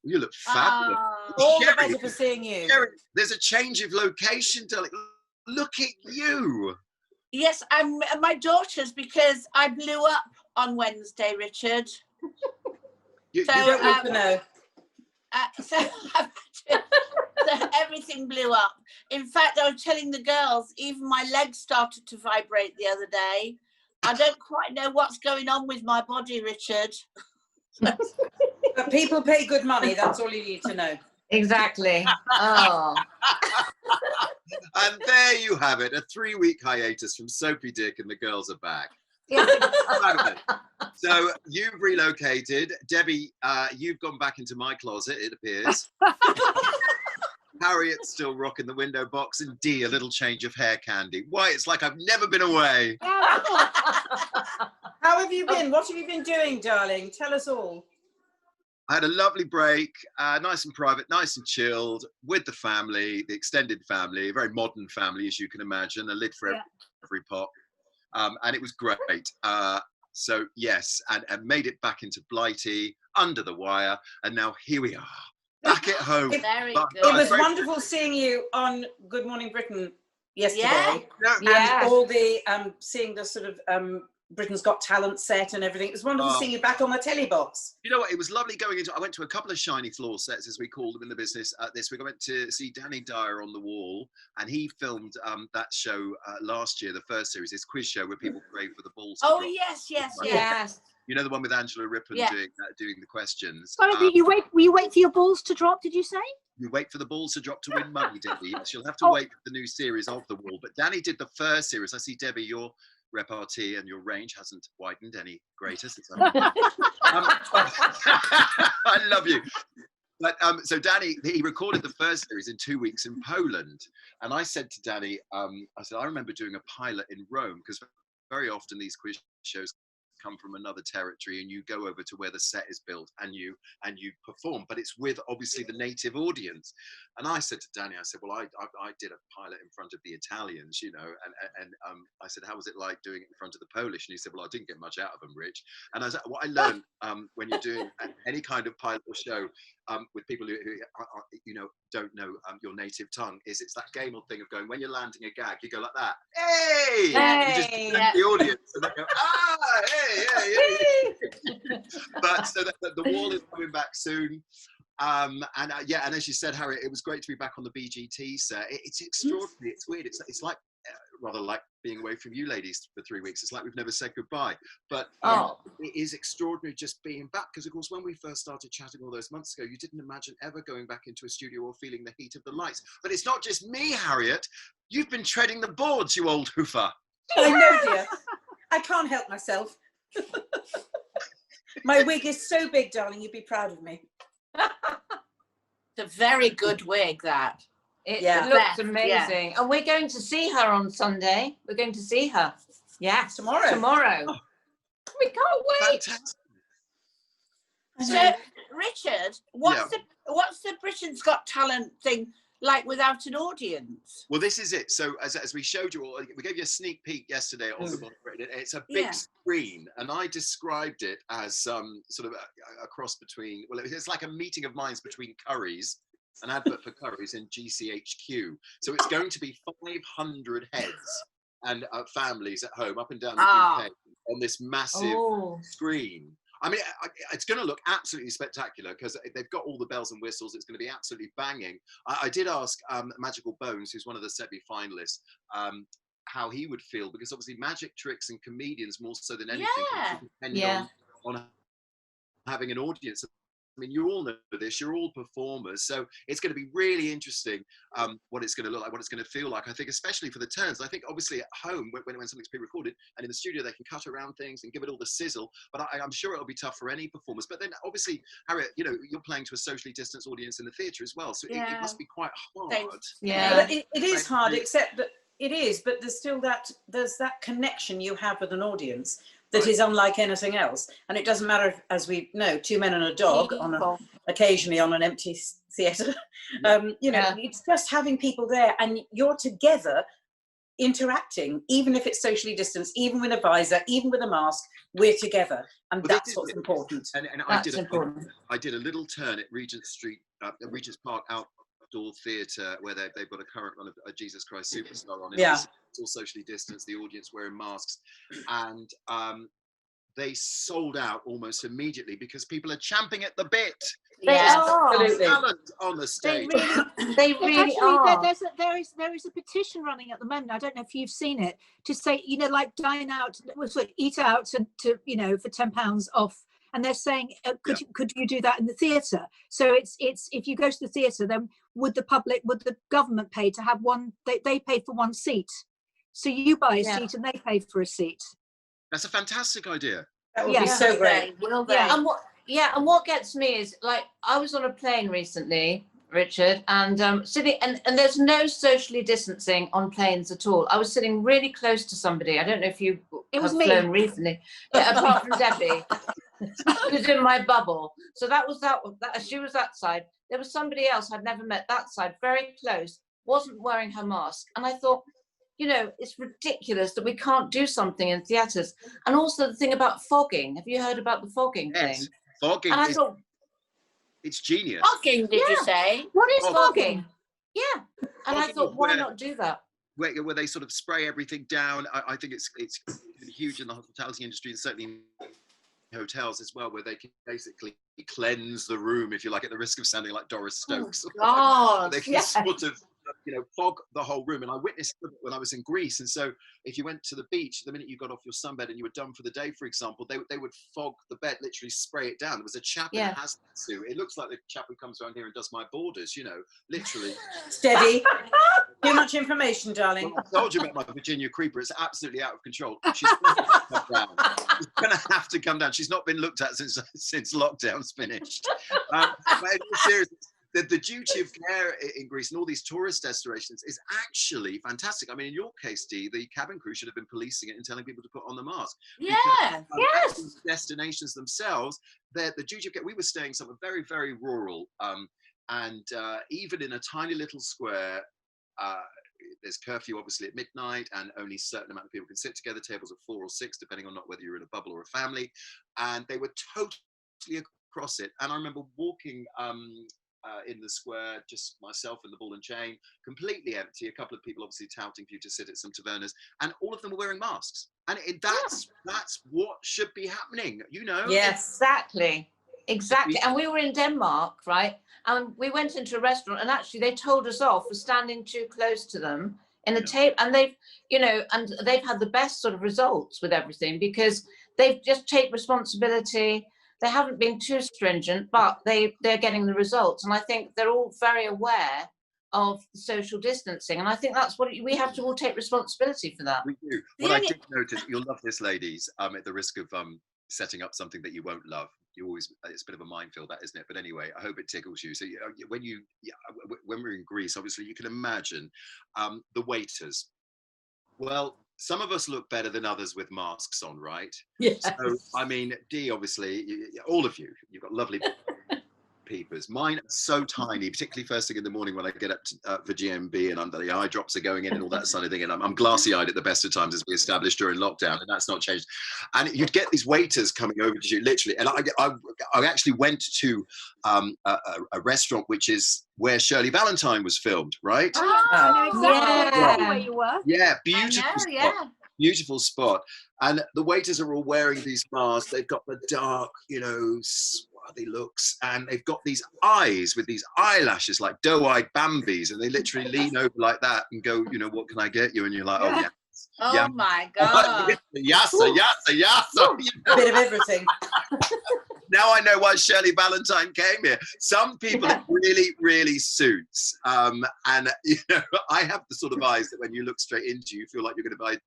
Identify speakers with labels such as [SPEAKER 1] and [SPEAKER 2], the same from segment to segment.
[SPEAKER 1] You look fabulous.
[SPEAKER 2] All the better for seeing you.
[SPEAKER 1] Sherry, there's a change of location, darling. Look at you.
[SPEAKER 3] Yes, I'm my daughters, because I blew up on Wednesday, Richard.
[SPEAKER 1] You
[SPEAKER 2] don't need to know.
[SPEAKER 3] So everything blew up. In fact, I was telling the girls, even my legs started to vibrate the other day. I don't quite know what's going on with my body, Richard.
[SPEAKER 2] But people pay good money. That's all you need to know.
[SPEAKER 4] Exactly. Oh.
[SPEAKER 1] And there you have it, a 3-week hiatus from Soapy Dick, and the girls are back. So you've relocated. Debbie, you've gone back into my closet, it appears. Harriet's still rocking the window box, and Dee, a little change of hair candy. Why, it's like I've never been away.
[SPEAKER 2] How have you been? What have you been doing, darling? Tell us all.
[SPEAKER 1] I had a lovely break, nice and private, nice and chilled, with the family, the extended family, a very modern family, as you can imagine, a lid for every pot. And it was great. So yes, and made it back into Blighty, under the wire, and now here we are, back at home.
[SPEAKER 3] Very
[SPEAKER 2] It was wonderful seeing you on Good Morning Britain yesterday.
[SPEAKER 3] Yeah.
[SPEAKER 2] And all the, seeing the sort of Britain's Got Talent set and everything. It was wonderful seeing you back on the telly box.
[SPEAKER 1] You know what, it was lovely going into, I went to a couple of shiny floor sets, as we call them in the business, this week. I went to see Danny Dyer on the Wall, and he filmed that show last year, the first series, this quiz show where people pray for the balls.
[SPEAKER 3] Oh, yes.
[SPEAKER 1] You know, the one with Angela Rippon doing the questions.
[SPEAKER 5] Sorry, you wait for your balls to drop, did you say?
[SPEAKER 1] You wait for the balls to drop to win money, Debbie. You'll have to wait for the new series of The Wall. But Danny did the first series. I see, Debbie, your repartee and your range hasn't widened any greater since I love you. But so Danny, he recorded the first series in 2 weeks in Poland. And I said to Danny, I said, I remember doing a pilot in Rome, because very often these quiz shows come from another territory, and you go over to where the set is built and you perform, but it's with obviously the native audience. And I said to Danny, I said, well, I did a pilot in front of the Italians, you know, and I said, how was it like doing it in front of the Polish? And he said, well, I didn't get much out of them, Rich. And I said, what I learned when you're doing any kind of pilot or show with people who you know, don't know your native tongue, is it's that game or thing of going, when you're landing a gag, you go like that, hey! You just present the audience, and they go, ah, hey. But so the Wall is coming back soon. And as you said, Harriet, it was great to be back on the BGT set. It's extraordinary. It's weird. It's like rather like being away from you ladies for 3 weeks. It's like we've never said goodbye. But it is extraordinary just being back, because of course when we first started chatting all those months ago, you didn't imagine ever going back into a studio or feeling the heat of the lights. But it's not just me, Harriet. You've been treading the boards, you old hoofer.
[SPEAKER 2] I know, dear. I can't help myself. My wig is so big, darling, you'd be proud of me.
[SPEAKER 3] It's a very good wig, that.
[SPEAKER 4] It looks amazing. And we're going to see her on Sunday. We're going to see her. Yes, tomorrow. Oh, we can't wait.
[SPEAKER 1] Fantastic.
[SPEAKER 3] So, Richard, what's the Britain's Got Talent thing like without an audience?
[SPEAKER 1] Well, this is it. So as we showed you all, we gave you a sneak peek yesterday on the Britain. It's a big screen, and I described it as sort of a cross between, well, it's like a meeting of minds between Curry's, an advert for Curry's, and GCHQ. So it's going to be 500 heads and families at home up and down the UK on this massive screen. I mean, it's going to look absolutely spectacular, because they've got all the bells and whistles. It's going to be absolutely banging. I did ask Magical Bones, who's one of the SEBI finalists, how he would feel, because obviously magic tricks and comedians, more so than anything, depend on having an audience. I mean, you all know this, you're all performers, so it's going to be really interesting what it's going to look like, what it's going to feel like, I think, especially for the turns. I think obviously at home, when something's pre-recorded, and in the studio they can cut around things and give it all the sizzle, but I'm sure it'll be tough for any performers. But then obviously, Harriet, you know, you're playing to a socially distanced audience in the theatre as well, so it must be quite hard.
[SPEAKER 2] But it is hard, except that it is, but there's still there's that connection you have with an audience that is unlike anything else. And it doesn't matter if, as we know, two men and a dog occasionally on an empty theatre. You know, it's just having people there, and you're together interacting, even if it's socially distanced, even with a visor, even with a mask, we're together. And
[SPEAKER 1] Well,
[SPEAKER 2] that's what's important.
[SPEAKER 1] And
[SPEAKER 4] That's important.
[SPEAKER 1] I did a little turn at Regent Street, Regent's Park outdoor theatre, where they've got a current run of a Jesus Christ Superstar on.
[SPEAKER 2] Yeah.
[SPEAKER 1] It's all socially distanced, the audience wearing masks. And they sold out almost immediately because people are champing at the bit.
[SPEAKER 3] Yeah.
[SPEAKER 2] Absolutely.
[SPEAKER 1] Talent on the stage.
[SPEAKER 4] They really
[SPEAKER 5] Actually,
[SPEAKER 4] are.
[SPEAKER 5] there is a petition running at the moment. I don't know if you've seen it, to say, you know, like dine out, eat out, and to, you know, for £10 off. And they're saying, could you do that in the theatre? So it's if you go to the theatre, then would the government pay to have one? They pay for one seat, so you buy a seat and they pay for a seat.
[SPEAKER 1] That's a fantastic idea.
[SPEAKER 2] That would be so great.
[SPEAKER 3] Will they?
[SPEAKER 4] And what gets me is, like, I was on a plane recently, Richard, and sitting, and there's no socially distancing on planes at all. I was sitting really close to somebody. I don't know if you have flown recently, apart from Debbie, who's in my bubble. So that she was that side. There was somebody else I'd never met that side, very close, wasn't wearing her mask, and I thought, you know, it's ridiculous that we can't do something in theatres. And also the thing about fogging. Have you heard about the fogging thing?
[SPEAKER 1] Fogging.
[SPEAKER 4] And I thought,
[SPEAKER 1] it's genius.
[SPEAKER 3] Fogging, did you say?
[SPEAKER 4] What is fogging? Yeah. And I
[SPEAKER 1] Fogging
[SPEAKER 4] thought,
[SPEAKER 1] is
[SPEAKER 4] why
[SPEAKER 1] where-
[SPEAKER 4] not do that?
[SPEAKER 1] Where they sort of spray everything down. I think it's huge in the hospitality industry, and certainly in hotels as well, where they can basically cleanse the room, if you like, at the risk of sounding like Doris Stokes.
[SPEAKER 3] God.
[SPEAKER 1] They can sort of, you know, fog the whole room. And I witnessed it when I was in Greece. And so if you went to the beach, the minute you got off your sunbed and you were done for the day, for example, they would fog the bed, literally spray it down. There was a chap in a hazmat suit. It looks like the chap who comes around here and does my borders, you know, literally.
[SPEAKER 2] Steady. Too much information, darling.
[SPEAKER 1] Well, I told you about my Virginia Creeper. It's absolutely out of control. She's going to come down. She's going to have to come down. She's not been looked at since lockdown's finished. But in all seriousness, the duty of care in Greece and all these tourist destinations is actually fantastic. I mean, in your case, Dee, the cabin crew should have been policing it and telling people to put on the mask.
[SPEAKER 3] Yeah.
[SPEAKER 1] Because, destinations themselves, the duty of care. We were staying somewhere very, very rural, and even in a tiny little square, there's curfew obviously at midnight, and only a certain amount of people can sit together, tables of 4 or 6, depending on not whether you're in a bubble or a family. And they were totally across it. And I remember walking in the square, just myself and the ball and chain, completely empty. A couple of people obviously touting for you to sit at some tavernas, and all of them were wearing masks. And that's what should be happening, you know?
[SPEAKER 2] Yes,
[SPEAKER 4] Exactly. And we were in Denmark, right? And we went into a restaurant, and actually they told us off for standing too close to them in a table. And they've, you know, and they've had the best sort of results with everything, because they've just taken responsibility. They haven't been too stringent, but they're getting the results. And I think they're all very aware of social distancing. And I think that's what we have to all take responsibility for that.
[SPEAKER 1] We do. What I did notice, you'll love this, ladies, at the risk of setting up something that you won't love. It's a bit of a minefield, that, isn't it? But anyway, I hope it tickles you. So when we're in Greece, obviously you can imagine the waiters. Well, some of us look better than others with masks on, right?
[SPEAKER 2] yes.
[SPEAKER 1] So, I mean, Dee, obviously, all of you, you've got lovely peepers. Mine are so tiny, particularly first thing in the morning when I get up for GMB and the eye drops are going in and all that sort of thing. And I'm glassy-eyed at the best of times, as we established during lockdown, and that's not changed. And you'd get these waiters coming over to you, literally. And I actually went to a restaurant which is where Shirley Valentine was filmed, right?
[SPEAKER 5] I know exactly where you were.
[SPEAKER 1] Yeah, beautiful spot. Beautiful spot. And the waiters are all wearing these masks. They've got the dark, you know, swarthy looks, and they've got these eyes with these eyelashes like doe-eyed Bambis, and they literally lean over like that and go, you know, what can I get you? And you're like, oh yeah.
[SPEAKER 3] Oh my God.
[SPEAKER 1] Yassa.
[SPEAKER 2] A bit of everything.
[SPEAKER 1] Now I know why Shirley Valentine came here. Some people it really, really suits. And, you know, I have the sort of eyes that when you look straight into you feel like you're going to be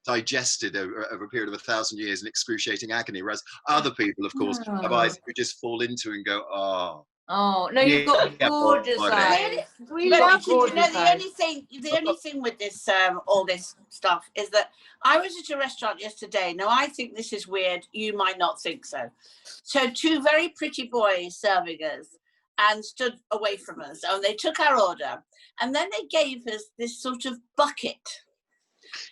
[SPEAKER 1] digested over a period of 1,000 years in excruciating agony, whereas other people, of course, have eyes that you just fall into and go, oh.
[SPEAKER 4] Oh no, you've got gorgeous eyes.
[SPEAKER 3] We love you. You know, the only thing with this, all this stuff, is that I was at a restaurant yesterday. Now I think this is weird. You might not think so. So 2 very pretty boys serving us and stood away from us, and they took our order, and then they gave us this sort of bucket.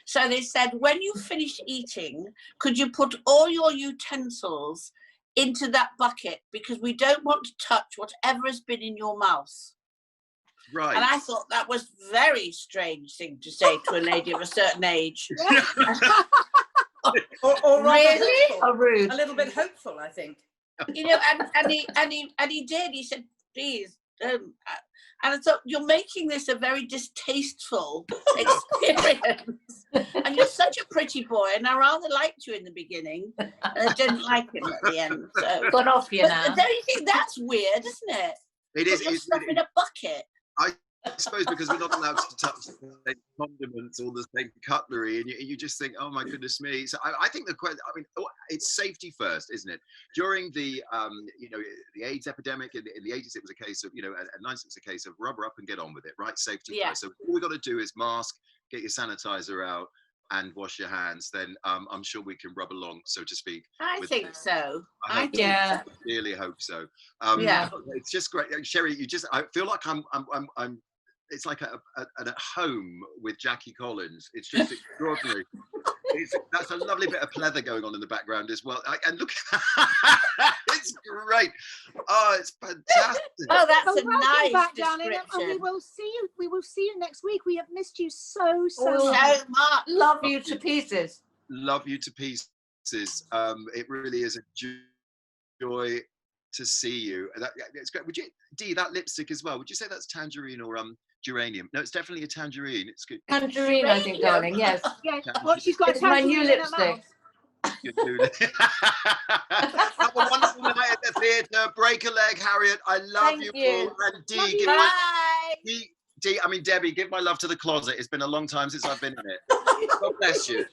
[SPEAKER 3] So they said, when you finish eating, could you put all your utensils into that bucket, because we don't want to touch whatever has been in your mouth.
[SPEAKER 1] Right.
[SPEAKER 3] And I thought that was very strange thing to say to a lady of a certain age.
[SPEAKER 2] or
[SPEAKER 3] Really?
[SPEAKER 4] How rude.
[SPEAKER 2] a little bit hopeful, I think.
[SPEAKER 3] You know, and he did. He said, please. And I thought, you're making this a very distasteful experience. And you're such a pretty boy, and I rather liked you in the beginning, and I didn't like him at the end. So
[SPEAKER 4] Got off you now.
[SPEAKER 3] don't you think that's weird, isn't it?
[SPEAKER 1] It is.
[SPEAKER 3] Put your stuff in a bucket.
[SPEAKER 1] I suppose because we're not allowed to touch the same condiments or the same cutlery, and you just think, oh my goodness me. So I think it's safety first, isn't it? During the the AIDS epidemic in the 80s, it was a case of, and 90s, it's a case of rubber up and get on with it, right? Safety first. So all we got to do is mask, get your sanitizer out, and wash your hands. Then I'm sure we can rub along, so to speak.
[SPEAKER 3] I think so.
[SPEAKER 1] I really hope so. It's just great, Sherry. I feel like I'm it's like at home with Jackie Collins. It's just extraordinary. That's a lovely bit of pleather going on in the background as well. And look, it's great. Oh, it's fantastic.
[SPEAKER 3] Oh, that's a
[SPEAKER 5] welcome
[SPEAKER 3] nice
[SPEAKER 5] back,
[SPEAKER 3] description.
[SPEAKER 5] darling, and we will see you. We will see you next week. We have missed you so
[SPEAKER 3] So
[SPEAKER 5] much.
[SPEAKER 3] much.
[SPEAKER 4] Love you to pieces.
[SPEAKER 1] Love you to pieces. It really is a joy to see you. It's great. Would you, Dee, that lipstick as well? Would you say that's tangerine or geranium? No, it's definitely a tangerine. It's good.
[SPEAKER 4] Tangerine, I think, darling. Yes.
[SPEAKER 5] Yeah, well, she's got
[SPEAKER 4] It's my new
[SPEAKER 5] tangerine in her
[SPEAKER 4] lipstick.
[SPEAKER 5] mouth.
[SPEAKER 1] Have a wonderful night at the theatre. Break a leg, Harriet. I love
[SPEAKER 4] Thank
[SPEAKER 1] you
[SPEAKER 4] you.
[SPEAKER 1] all. And Dee,
[SPEAKER 5] Love you.
[SPEAKER 1] give
[SPEAKER 3] Bye.
[SPEAKER 1] Debbie, give my love to the closet. It's been a long time since I've been in it. God bless you.